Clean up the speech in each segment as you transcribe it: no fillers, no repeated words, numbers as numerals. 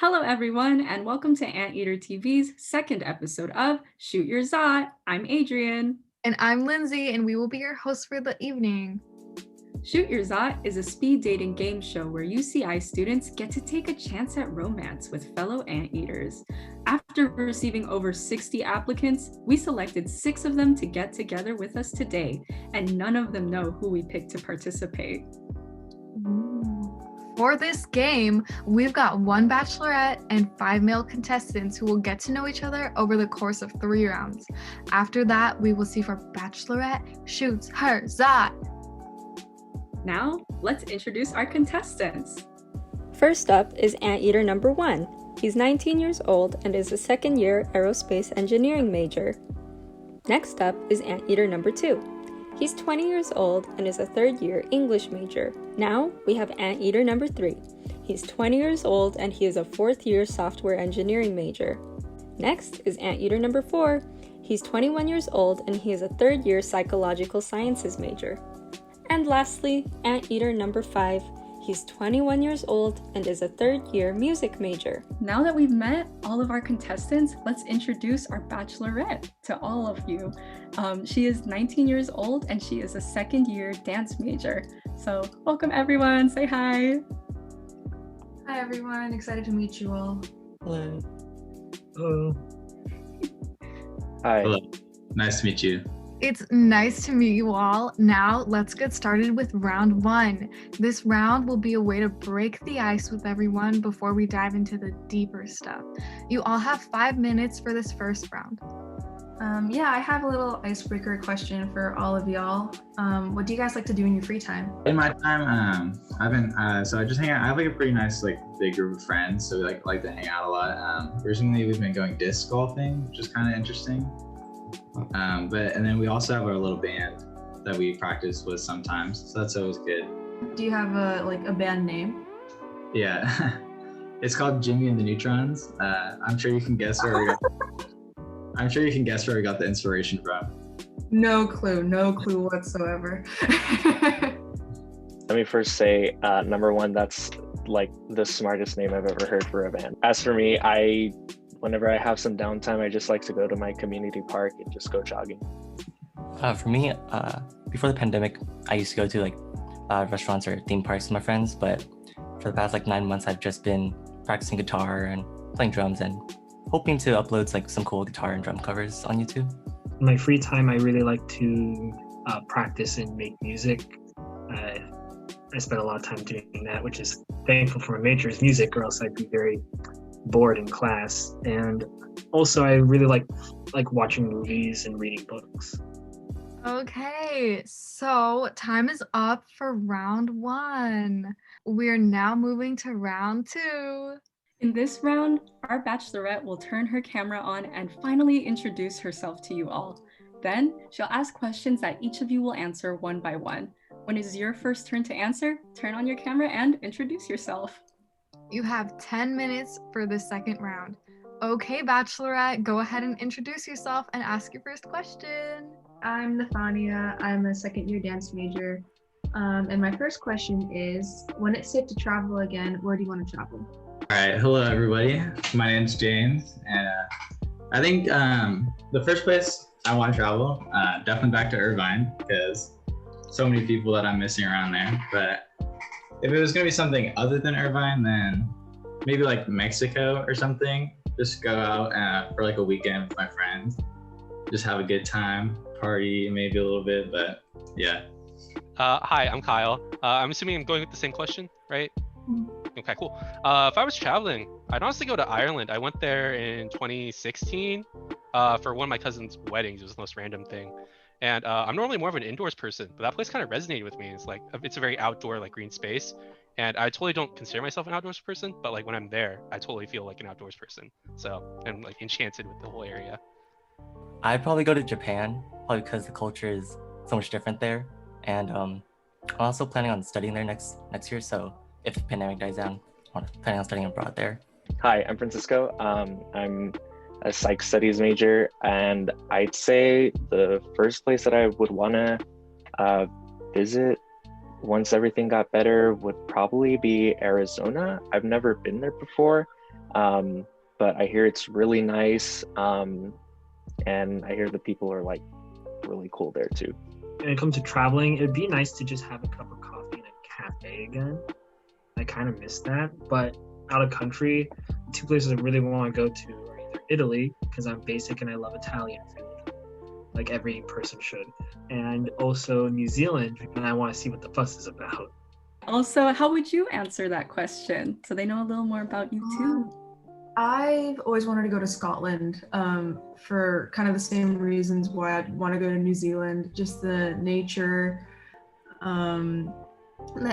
Hello, everyone, and welcome to Anteater TV's second episode of Shoot Your Zot. I'm Adrienne. And I'm Lyndsey, and we will be your hosts for the evening. Shoot Your Zot is a speed dating game show where UCI students get to take a chance at romance with fellow anteaters. After receiving over 60 applicants, we selected 6 of them to get together with us today, and none of them know who we picked to participate. For this game, we've got 1 Bachelorette and 5 male contestants who will get to know each other over the course of 3 rounds. After that, we will see if our Bachelorette shoots her Zot. Now, let's introduce our contestants. First up is Anteater number 1. He's 19 years old and is a second-year aerospace engineering major. Next up is Anteater number 2. He's 20 years old and is a third-year English major. Now, we have Anteater number 3. He's 20 years old and he is a fourth-year software engineering major. Next is Anteater number 4. He's 21 years old and he is a third-year psychological sciences major. And lastly, Anteater number 5. He's 21 years old and is a third-year music major. Now that we've met all of our contestants, let's introduce our Bachelorette to all of you. She is 19 years old and she is a second-year dance major. So welcome everyone, say hi. Hi everyone, excited to meet you all. Hello. Hello. Hi. Hello. Nice to meet you. It's nice to meet you all. Now, let's get started with round 1. This round will be a way to break the ice with everyone before we dive into the deeper stuff. You all have 5 minutes for this first round. Yeah, I have a little icebreaker question for all of y'all. What do you guys like to do in your free time? In my time, I just hang out. I have like a pretty nice big group of friends, so we like to hang out a lot. Recently we've been going disc golfing, which is kind of interesting. And then we also have our little band that we practice with sometimes, so that's always good. Do you have a band name? Yeah, it's called Jimmy and the Neutrons. I'm sure you can guess where we got. I'm sure you can guess where we got the inspiration from. No clue whatsoever. Let me first say, number 1, that's like the smartest name I've ever heard for a band. As for me, whenever I have some downtime, I just like to go to my community park and just go jogging. For me, before the pandemic, I used to go to restaurants or theme parks with my friends, but for the past 9 months, I've just been practicing guitar and playing drums and hoping to upload some cool guitar and drum covers on YouTube. In my free time, I really like to practice and make music. I spend a lot of time doing that, which is thankful for my major is music, or else I'd be very bored in class. And also I really like watching movies and reading books. Okay, so time is up for round 1. We're now moving to round 2. In this round, our Bachelorette will turn her camera on and finally introduce herself to you all. Then, she'll ask questions that each of you will answer one by one. When it is your first turn to answer, turn on your camera and introduce yourself. You have 10 minutes for the second round. Okay, Bachelorette, go ahead and introduce yourself and ask your first question. I'm Nathania. I'm a second-year dance major. And my first question is, when it's safe to travel again, where do you want to travel? All right, hello everybody. My name's James, and I think the first place I want to travel, definitely back to Irvine, because so many people that I'm missing around there. But if it was gonna be something other than Irvine, then maybe Mexico or something. Just go out for a weekend with my friends, just have a good time, party maybe a little bit, but yeah. Hi, I'm Kyle. I'm assuming I'm going with the same question, right? Okay, cool. If I was traveling, I'd honestly go to Ireland. I went there in 2016 for one of my cousin's weddings. It was the most random thing. And I'm normally more of an indoors person, but that place kind of resonated with me. It's a very outdoor green space. And I totally don't consider myself an outdoors person, but when I'm there, I totally feel like an outdoors person. So I'm enchanted with the whole area. I'd probably go to Japan, probably because the culture is so much different there. And I'm also planning on studying there next year. So if the pandemic dies down, I'm planning on studying abroad there. Hi, I'm Francisco. I'm a psych studies major, and I'd say the first place that I would want to visit once everything got better would probably be Arizona. I've never been there before, But I hear it's really nice, and I hear the people are like really cool there too. When it comes to traveling, it'd be nice to just have a cup of coffee in a cafe again. I kind of miss that, but out of country, the two places I really want to go to are either Italy, because I'm basic and I love Italian food, like every person should, and also New Zealand, and I want to see what the fuss is about. Also, how would you answer that question so they know a little more about you too? I've always wanted to go to Scotland for kind of the same reasons why I'd want to go to New Zealand, just the nature, the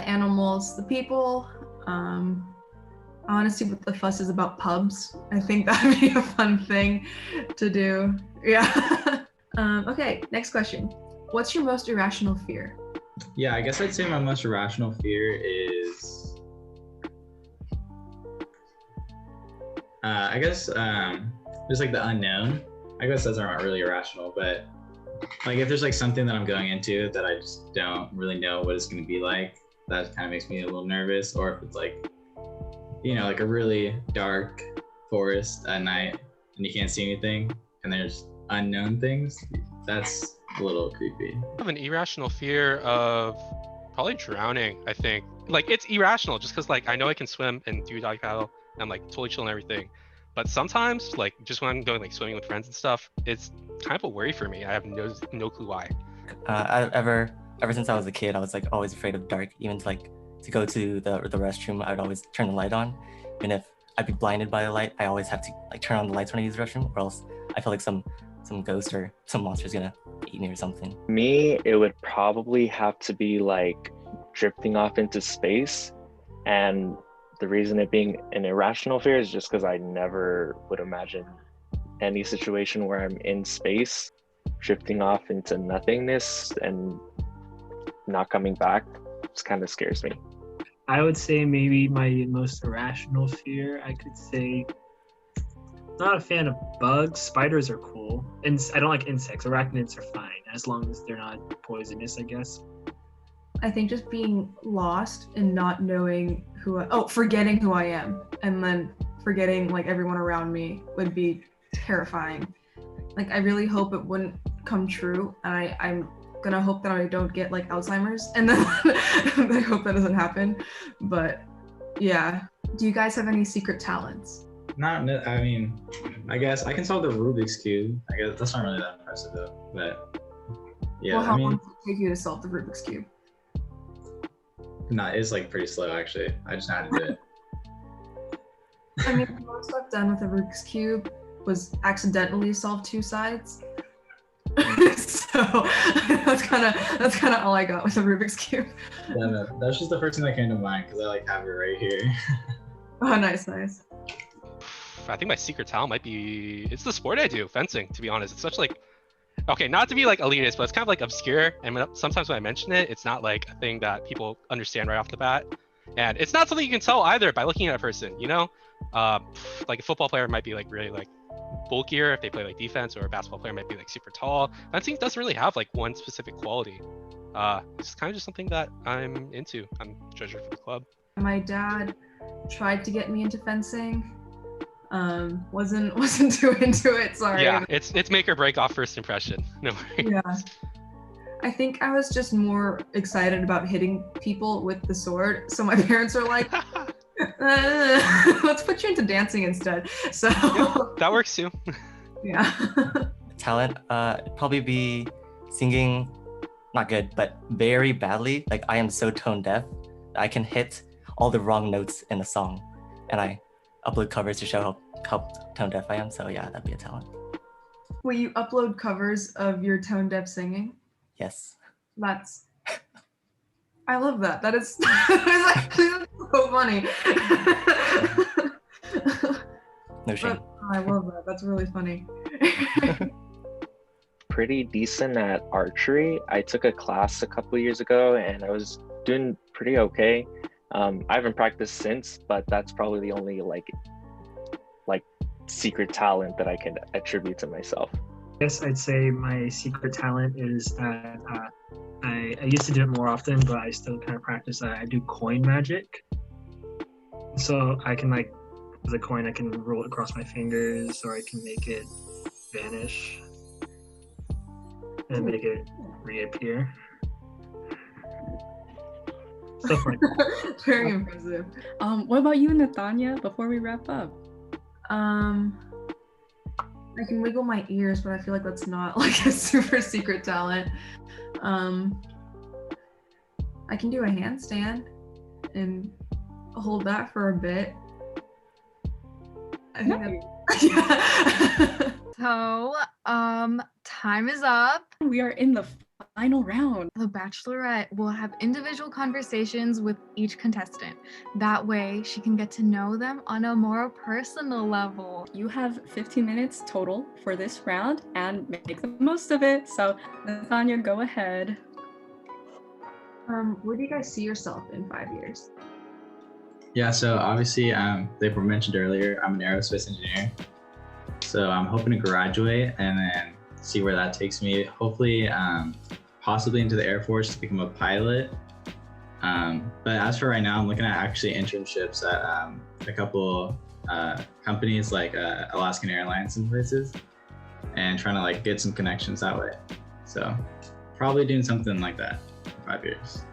animals, the people. I want to see what the fuss is about pubs. I think that would be a fun thing to do. Yeah. Okay, next question. What's your most irrational fear? Yeah, I guess I'd say my most irrational fear is I guess just like the unknown. I guess those aren't really irrational, but like if there's like something that I'm going into that I just don't really know what it's going to be like, that kind of makes me a little nervous. Or if it's like, you know, like a really dark forest at night and you can't see anything and there's unknown things, that's a little creepy. I have an irrational fear of probably drowning, I think. Like, it's irrational just because, like, I know I can swim and do dog paddle. And I'm, like, totally chill and everything. But sometimes, like, just when I'm going, like, swimming with friends and stuff, it's kind of a worry for me. I have no clue why. Ever since I was a kid, I was, like, always afraid of dark. Even, like, to go to the restroom, I would always turn the light on. And if I'd be blinded by the light, I always have to, like, turn on the lights when I use the restroom, or else I feel like some ghost or some monster's gonna eat me or something. Me, it would probably have to be like drifting off into space. And the reason it being an irrational fear is just because I never would imagine any situation where I'm in space, drifting off into nothingness and not coming back. It kind of scares me. I would say maybe my most irrational fear, I could say, not a fan of bugs. Spiders are cool. And I don't like insects. Arachnids are fine, as long as they're not poisonous, I guess. I think just being lost and not knowing forgetting who I am, and then forgetting like everyone around me would be terrifying. Like, I really hope it wouldn't come true. I'm gonna hope that I don't get like Alzheimer's, and then I hope that doesn't happen. But yeah. Do you guys have any secret talents? I mean, I guess I can solve the Rubik's Cube. I guess that's not really that impressive though, but yeah. Well, how long does it take you to solve the Rubik's Cube? No, it's like pretty slow actually. I just know how to do it. I mean, the most I've done with the Rubik's Cube was accidentally solve two sides. So that's kind of all I got with the Rubik's Cube. Yeah, no, that's just the first thing that came to mind because I like have it right here. Oh, nice. I think my secret talent might be, it's the sport I do, fencing, to be honest. It's such like, okay, not to be like elitist, but it's kind of like obscure. And sometimes when I mention it, it's not like a thing that people understand right off the bat. And it's not something you can tell either by looking at a person, you know? Like a football player might be like really like bulkier if they play like defense, or a basketball player might be like super tall. Fencing doesn't really have like one specific quality. It's kind of just something that I'm into. I'm treasurer for the club. My dad tried to get me into fencing. Wasn't too into it, sorry. Yeah, it's make or break off first impression. No worries. Yeah. I think I was just more excited about hitting people with the sword. So my parents are like, let's put you into dancing instead. So yeah, that works too. Yeah. Talent, probably be singing, not good, but very badly. Like, I am so tone deaf, I can hit all the wrong notes in a song, and I upload covers to show how tone deaf I am. So yeah, that'd be a talent. Will you upload covers of your tone deaf singing? Yes. I love that. That is actually so funny. No shame. I love that. That's really funny. Pretty decent at archery. I took a class a couple years ago and I was doing pretty okay. I haven't practiced since, but that's probably the only like secret talent that I can attribute to myself. Yes, I'd say my secret talent is that I used to do it more often, but I still kind of practice. I do coin magic. So I can like With a coin, I can roll it across my fingers, or I can make it vanish and make it reappear. Stuff like that. Very impressive. What about you, Nathania, before we wrap up? I can wiggle my ears, but I feel like that's not like a super secret talent. I can do a handstand and hold that for a bit. I think yeah. So, time is up. We are in the final round. The Bachelorette will have individual conversations with each contestant. That way, she can get to know them on a more personal level. You have 15 minutes total for this round and make the most of it. So, Nathania, go ahead. Where do you guys see yourself in 5 years? Yeah, so obviously, like we mentioned earlier, I'm an aerospace engineer. So I'm hoping to graduate and then see where that takes me. Hopefully, possibly into the Air Force to become a pilot. But as for right now, I'm looking at actually internships at a couple companies like Alaskan Airlines and places, and trying to like get some connections that way. So probably doing something like that in 5 years.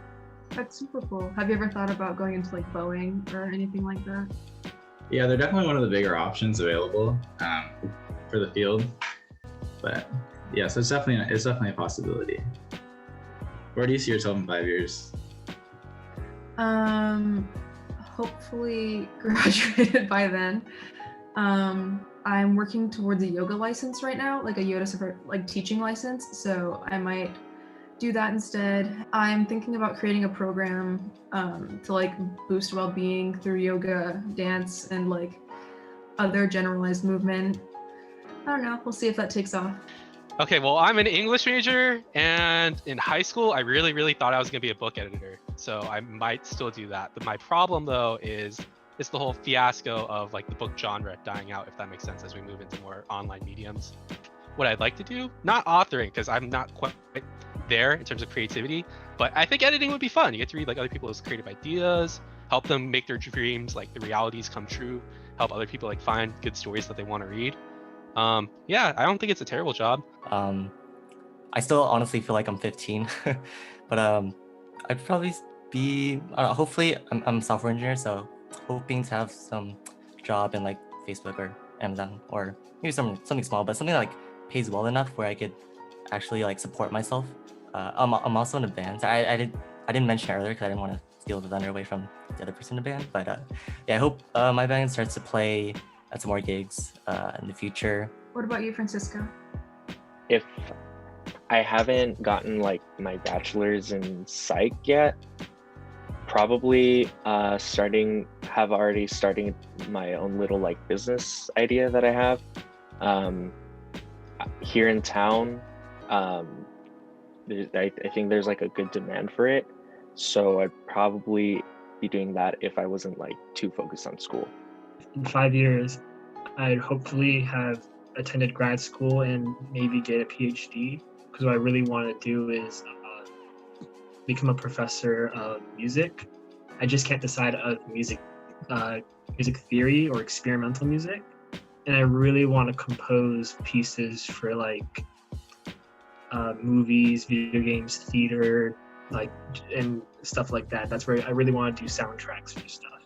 That's super cool. Have you ever thought about going into like Boeing or anything like that? Yeah, they're definitely one of the bigger options available for the field. But yeah, so it's definitely a possibility. Where do you see yourself in 5 years? Hopefully graduated by then. I'm working towards a yoga license right now, like a yoga like teaching license. So I might do that instead. I'm thinking about creating a program to like boost well-being through yoga, dance, and like other generalized movement. I don't know. We'll see if that takes off. Okay, well, I'm an English major, and in high school, I really thought I was gonna be a book editor. So I might still do that. But my problem though is it's the whole fiasco of like the book genre dying out, if that makes sense, as we move into more online mediums. What I'd like to do, not authoring, because I'm not quite there in terms of creativity, but I think editing would be fun. You get to read like other people's creative ideas, help them make their dreams, like the realities come true, help other people like find good stories that they want to read. Yeah, I don't think it's a terrible job. I still honestly feel like I'm 15, but I'd probably be, hopefully I'm a software engineer, so hoping to have some job in like Facebook or Amazon, or maybe something small, but something that like pays well enough where I could actually like support myself. I'm also in a band. So I didn't mention earlier because I didn't want to steal the thunder away from the other person in the band. But yeah, I hope my band starts to play at some more gigs in the future. What about you, Francisco? If I haven't gotten like my bachelor's in psych yet, probably starting my own little like business idea that I have here in town. I think there's like a good demand for it, so I'd probably be doing that if I wasn't like too focused on school. In 5 years, I'd hopefully have attended grad school and maybe get a PhD, because what I really want to do is become a professor of music. I just can't decide of music theory or experimental music, and I really want to compose pieces for like movies, video games, theater, like, and stuff like that. That's where I really want to do soundtracks for stuff.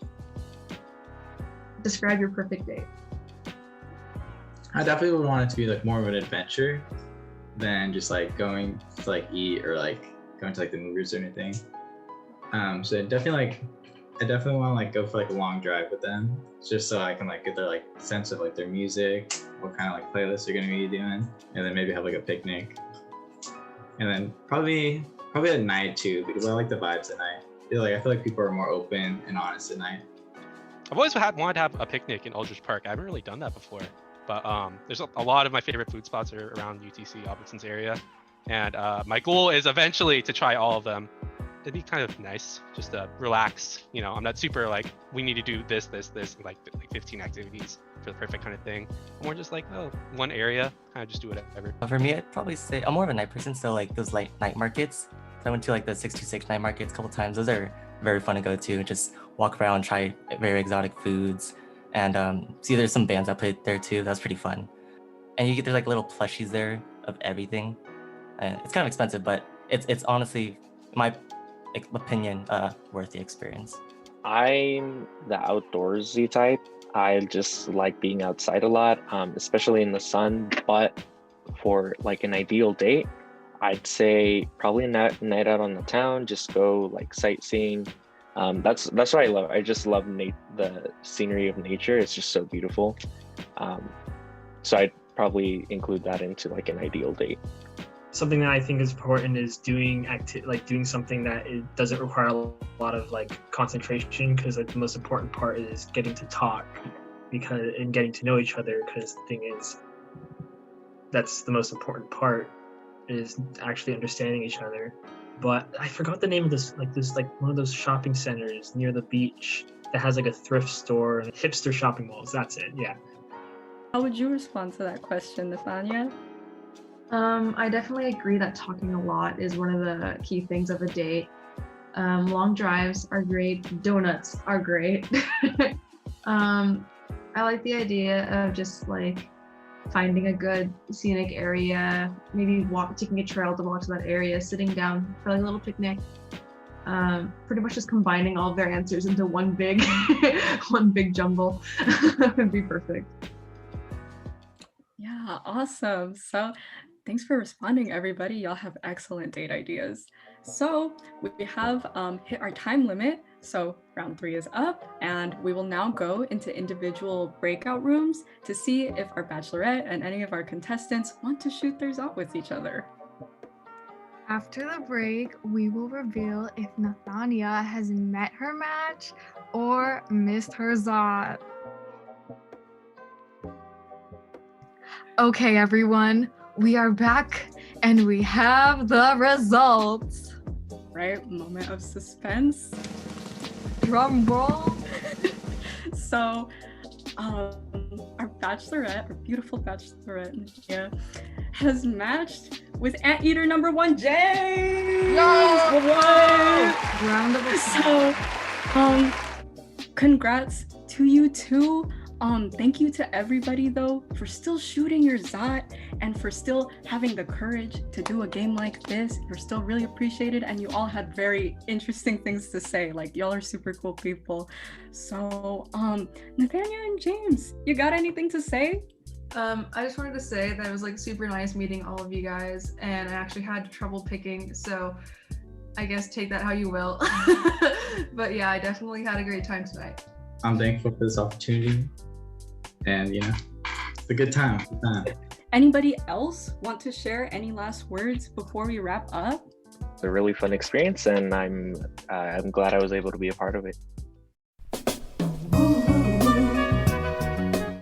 Describe your perfect date. I definitely would want it to be like more of an adventure than just like going to like eat or like going to like the movies or anything. So I definitely want to like go for like a long drive with them, just so I can like get their like sense of like their music, what kind of like playlists they're gonna be doing, and then maybe have like a picnic. And then probably at night too, because I like the vibes at night. I feel like people are more open and honest at night. I've always wanted to have a picnic in Aldrich Park. I haven't really done that before, but there's a lot of my favorite food spots are around UTC, Albertsons area, and my goal is eventually to try all of them. It'd be kind of nice just to relax. You know, I'm not super like, we need to do this, and like 15 activities for the perfect kind of thing. I'm more just like, oh, one area, kind of just do whatever. For me, I'd probably say I'm more of a night person, so like those night markets. So I went to like the 626 night markets a couple times. Those are very fun to go to. Just walk around, try very exotic foods, And see, there's some bands that played there too. That's pretty fun. And you get, there's like little plushies there of everything. And it's kind of expensive, but it's honestly, in my opinion, worth the experience. I'm the outdoorsy type. I just like being outside a lot, especially in the sun. But for like an ideal date, I'd say probably a night out on the town, just go like sightseeing. That's what I love. I just love the scenery of nature. It's just so beautiful. So I'd probably include that into like an ideal date. Something that I think is important is doing something that it doesn't require a lot of like concentration, because the most important part is getting to talk and getting to know each other, because the thing is, that's the most important part, is actually understanding each other. But I forgot the name of this one of those shopping centers near the beach that has like a thrift store and hipster shopping malls. That's it. Yeah. How would you respond to that question, Nathania? I definitely agree that talking a lot is one of the key things of a date. Long drives are great. Donuts are great. I like the idea of just like finding a good scenic area, maybe taking a trail to walk to that area, sitting down for like a little picnic. Pretty much just combining all of their answers into one big jumble would be perfect. Yeah, awesome. So thanks for responding, everybody. Y'all have excellent date ideas. So we have hit our time limit. So round 3 is up, and we will now go into individual breakout rooms to see if our Bachelorette and any of our contestants want to shoot their zot with each other. After the break, we will reveal if Nathania has met her match or missed her zot. Okay, everyone, we are back and we have the results. Right? Moment of suspense. Drum roll. So, our Bachelorette, our beautiful Bachelorette, Nathania, has matched with Anteater number 1, James! Yes! Round of applause. So, congrats to you two. Thank you to everybody though for still shooting your zot and for still having the courage to do a game like this. You're still really appreciated, and you all had very interesting things to say. Like, y'all are super cool people. So, Nathania and James, you got anything to say? I just wanted to say that it was like super nice meeting all of you guys, and I actually had trouble picking, so I guess take that how you will. But yeah, I definitely had a great time tonight. I'm thankful for this opportunity, and it's a good time. Anybody else want to share any last words before we wrap up? It's a really fun experience, and I'm glad I was able to be a part of it.